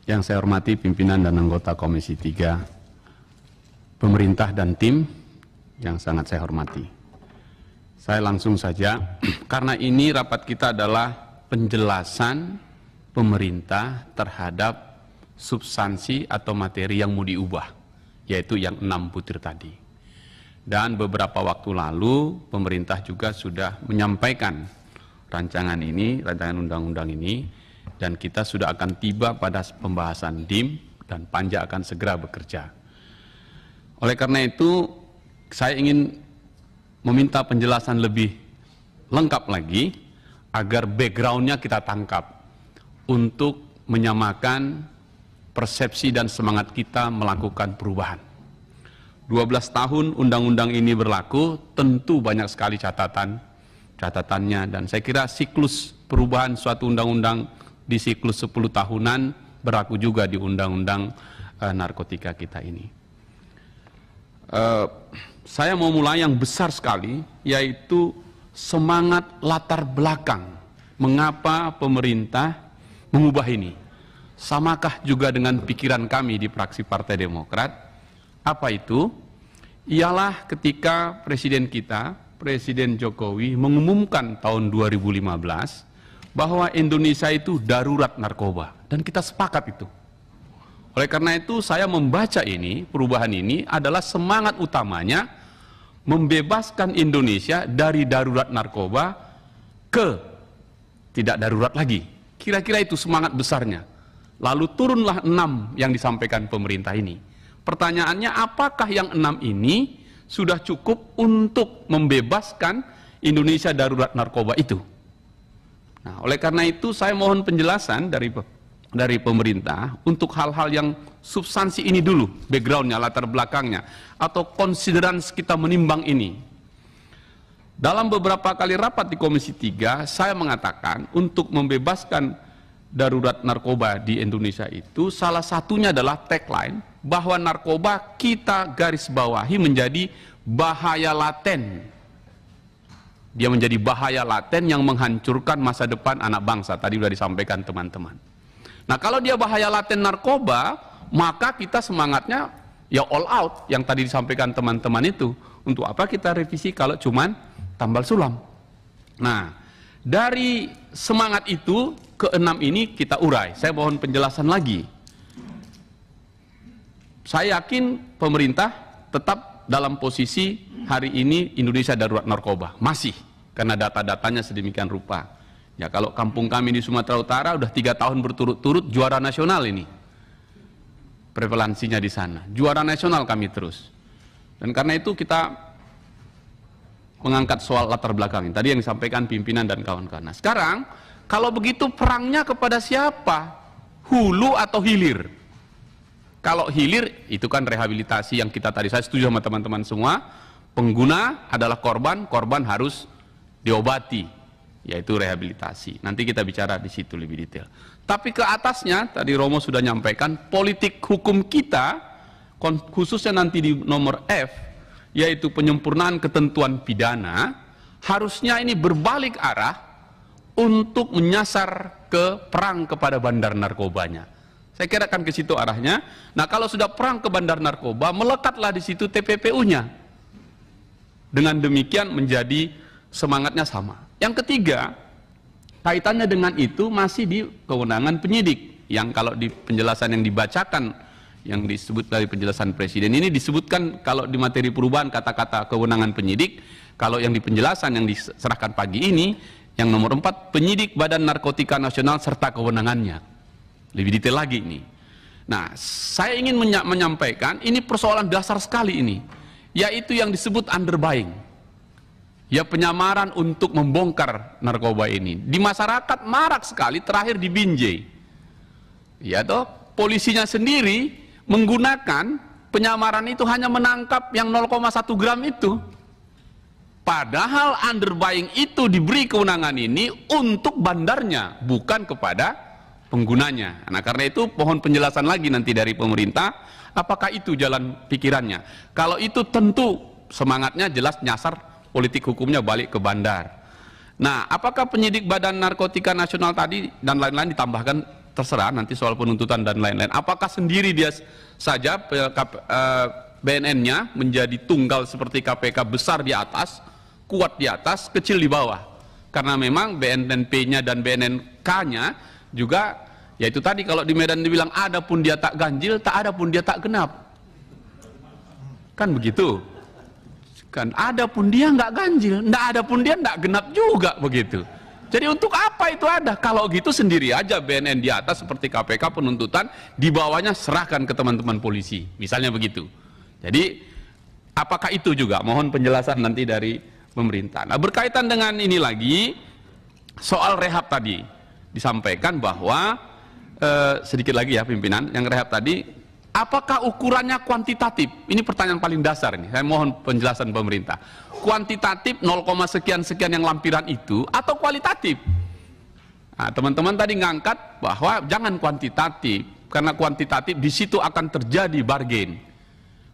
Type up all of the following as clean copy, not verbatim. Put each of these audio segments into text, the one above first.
Yang saya hormati pimpinan dan anggota Komisi 3, pemerintah dan tim yang sangat saya hormati. Saya langsung saja, karena ini rapat kita adalah penjelasan pemerintah terhadap substansi atau materi yang mau diubah, yaitu yang 6 butir tadi. Dan beberapa waktu lalu pemerintah juga sudah menyampaikan rancangan undang-undang ini, dan kita sudah akan tiba pada pembahasan DIM dan Panja akan segera bekerja. Oleh karena itu, saya ingin meminta penjelasan lebih lengkap lagi agar backgroundnya kita tangkap untuk menyamakan persepsi dan semangat kita melakukan perubahan. 12 tahun undang-undang ini berlaku, tentu banyak sekali catatannya, dan saya kira siklus perubahan suatu undang-undang di siklus 10 tahunan berlaku juga di undang-undang narkotika kita ini. Saya mau mulai yang besar sekali, yaitu semangat latar belakang mengapa pemerintah mengubah ini. Samakah juga dengan pikiran kami di fraksi Partai Demokrat? Apa itu? Ialah ketika Presiden kita, Presiden Jokowi, mengumumkan tahun 2015 bahwa Indonesia itu darurat narkoba, dan kita sepakat itu. Oleh karena itu saya membaca ini, perubahan ini adalah semangat utamanya membebaskan Indonesia dari darurat narkoba ke tidak darurat lagi. Kira-kira itu semangat besarnya. Lalu turunlah 6 yang disampaikan pemerintah ini. Pertanyaannya, apakah yang 6 ini sudah cukup untuk membebaskan Indonesia darurat narkoba itu? Nah, oleh karena itu saya mohon penjelasan dari pemerintah untuk hal-hal yang substansi ini dulu, backgroundnya, latar belakangnya, atau considerance kita menimbang ini. Dalam beberapa kali rapat di Komisi 3, saya mengatakan untuk membebaskan darurat narkoba di Indonesia itu, salah satunya adalah tagline bahwa narkoba kita garis bawahi menjadi bahaya laten. Dia menjadi bahaya laten yang menghancurkan masa depan anak bangsa. Tadi sudah disampaikan teman-teman. Nah, kalau dia bahaya laten narkoba, maka kita semangatnya ya all out yang tadi disampaikan teman-teman itu. Untuk apa kita revisi kalau cuman tambal sulam? Nah, dari semangat itu ke 6 ini kita urai. Saya mohon penjelasan lagi. Saya yakin pemerintah tetap dalam posisi hari ini Indonesia darurat narkoba, masih, karena data-datanya sedemikian rupa. Ya, kalau kampung kami di Sumatera Utara udah 3 tahun berturut-turut juara nasional ini, prevalensinya di sana, juara nasional kami terus. Dan karena itu kita mengangkat soal latar belakang ini, tadi yang disampaikan pimpinan dan kawan-kawan. Nah, sekarang kalau begitu perangnya kepada siapa? Hulu atau hilir? Kalau hilir itu kan rehabilitasi yang kita tadi, saya setuju sama teman-teman semua, pengguna adalah korban, korban harus diobati, yaitu rehabilitasi. Nanti kita bicara di situ lebih detail. Tapi ke atasnya, tadi Romo sudah nyampaikan, politik hukum kita, khususnya nanti di nomor F, yaitu penyempurnaan ketentuan pidana, harusnya ini berbalik arah untuk menyasar ke perang kepada bandar narkobanya. Saya kira akan ke situ arahnya. Nah, kalau sudah perang ke bandar narkoba, melekatlah di situ TPPU-nya. Dengan demikian menjadi semangatnya sama. Yang ketiga, kaitannya dengan itu masih di kewenangan penyidik. Yang kalau di penjelasan yang dibacakan, yang disebut dari penjelasan Presiden ini disebutkan kalau di materi perubahan kata-kata kewenangan penyidik, kalau yang di penjelasan yang diserahkan pagi ini, yang nomor 4, penyidik Badan Narkotika Nasional serta kewenangannya. Lebih detail lagi ini. Nah, saya ingin menyampaikan ini persoalan dasar sekali ini, yaitu yang disebut underbuying. Ya, penyamaran untuk membongkar narkoba ini. Di masyarakat marak sekali, terakhir di Binjai. Ya toh, polisinya sendiri menggunakan penyamaran itu hanya menangkap yang 0,1 gram itu. Padahal underbuying itu diberi kewenangan ini untuk bandarnya, bukan kepada penggunanya. Nah, karena itu mohon penjelasan lagi nanti dari pemerintah, apakah itu jalan pikirannya. Kalau itu tentu semangatnya jelas nyasar politik hukumnya balik ke bandar. Nah, apakah penyidik Badan Narkotika Nasional tadi dan lain-lain ditambahkan terserah nanti soal penuntutan dan lain-lain. Apakah sendiri dia saja BNN-nya menjadi tunggal seperti KPK, besar di atas, kuat di atas, kecil di bawah? Karena memang BNNP-nya dan BNNK-nya juga, yaitu tadi kalau di Medan dibilang ada pun dia tak ganjil, tak ada pun dia tak genap. Kan begitu? Kan ada pun dia nggak ganjil, nggak ada pun dia nggak genap juga, begitu. Jadi untuk apa itu ada? Kalau gitu sendiri aja BNN di atas seperti KPK penuntutan, di bawahnya serahkan ke teman-teman polisi, misalnya begitu. Jadi apakah itu juga? Mohon penjelasan nanti dari pemerintah. Nah, berkaitan dengan ini lagi, soal rehab tadi disampaikan bahwa sedikit lagi ya pimpinan, yang rehab tadi, apakah ukurannya kuantitatif? Ini pertanyaan paling dasar ini. Saya mohon penjelasan pemerintah. Kuantitatif 0, sekian yang lampiran itu atau kualitatif? Nah, teman-teman tadi ngangkat bahwa jangan kuantitatif, karena kuantitatif di situ akan terjadi bargain.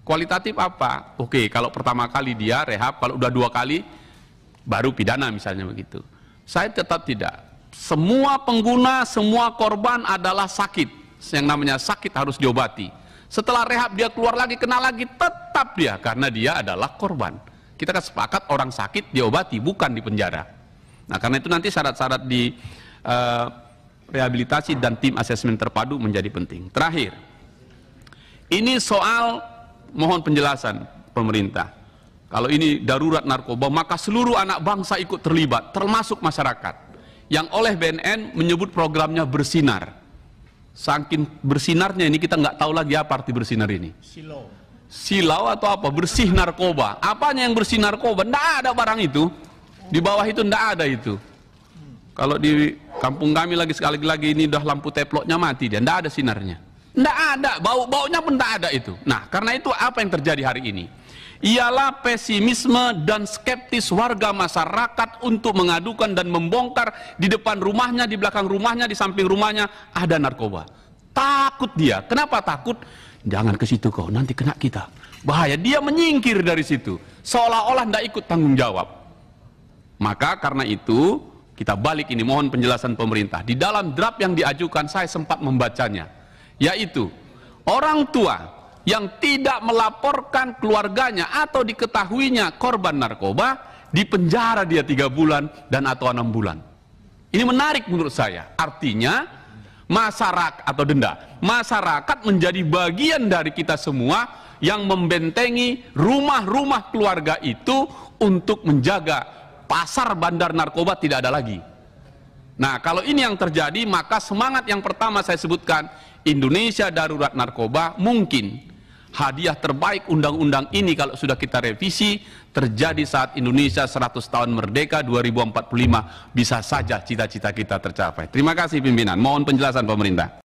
Kualitatif apa? Oke, kalau pertama kali dia rehab, kalau udah 2 kali baru pidana misalnya begitu. Saya tetap tidak. Semua pengguna, semua korban adalah sakit. Yang namanya sakit harus diobati. Setelah rehab dia keluar lagi, kena lagi, tetap dia, karena dia adalah korban. Kita kan sepakat orang sakit diobati, bukan di penjara. Nah, karena itu nanti syarat-syarat di rehabilitasi dan tim asesmen terpadu menjadi penting. Terakhir, ini soal mohon penjelasan pemerintah. Kalau ini darurat narkoba, maka seluruh anak bangsa ikut terlibat, termasuk masyarakat. Yang oleh BNN menyebut programnya bersinar. Saking bersinarnya ini kita nggak tahu lagi apa arti bersinar ini. Silau atau apa? Bersih narkoba. Apanya yang bersih narkoba? Nggak ada barang itu. Di bawah itu nggak ada itu. Kalau di kampung kami sekali-lagi ini udah lampu teploknya mati dia, nggak ada sinarnya. Nggak ada, baunya pun nggak ada itu. Nah, karena itu apa yang terjadi hari ini? Ialah pesimisme dan skeptis warga masyarakat untuk mengadukan dan membongkar di depan rumahnya, di belakang rumahnya, di samping rumahnya ada narkoba. Takut dia. Kenapa takut? Jangan ke situ kau, nanti kena kita. Bahaya. Dia menyingkir dari situ, seolah-olah tidak ikut tanggung jawab. Maka karena itu kita balik ini, mohon penjelasan pemerintah. Di dalam draft yang diajukan saya sempat membacanya, yaitu orang tua yang tidak melaporkan keluarganya atau diketahuinya korban narkoba, dipenjara dia 3 bulan dan atau 6 bulan. Ini menarik menurut saya. Artinya masyarakat atau denda, masyarakat menjadi bagian dari kita semua yang membentengi rumah-rumah keluarga itu untuk menjaga pasar bandar narkoba tidak ada lagi. Nah, kalau ini yang terjadi, maka semangat yang pertama saya sebutkan, Indonesia darurat narkoba, mungkin hadiah terbaik undang-undang ini kalau sudah kita revisi terjadi saat Indonesia 100 tahun merdeka 2045, bisa saja cita-cita kita tercapai. Terima kasih pimpinan, mohon penjelasan pemerintah.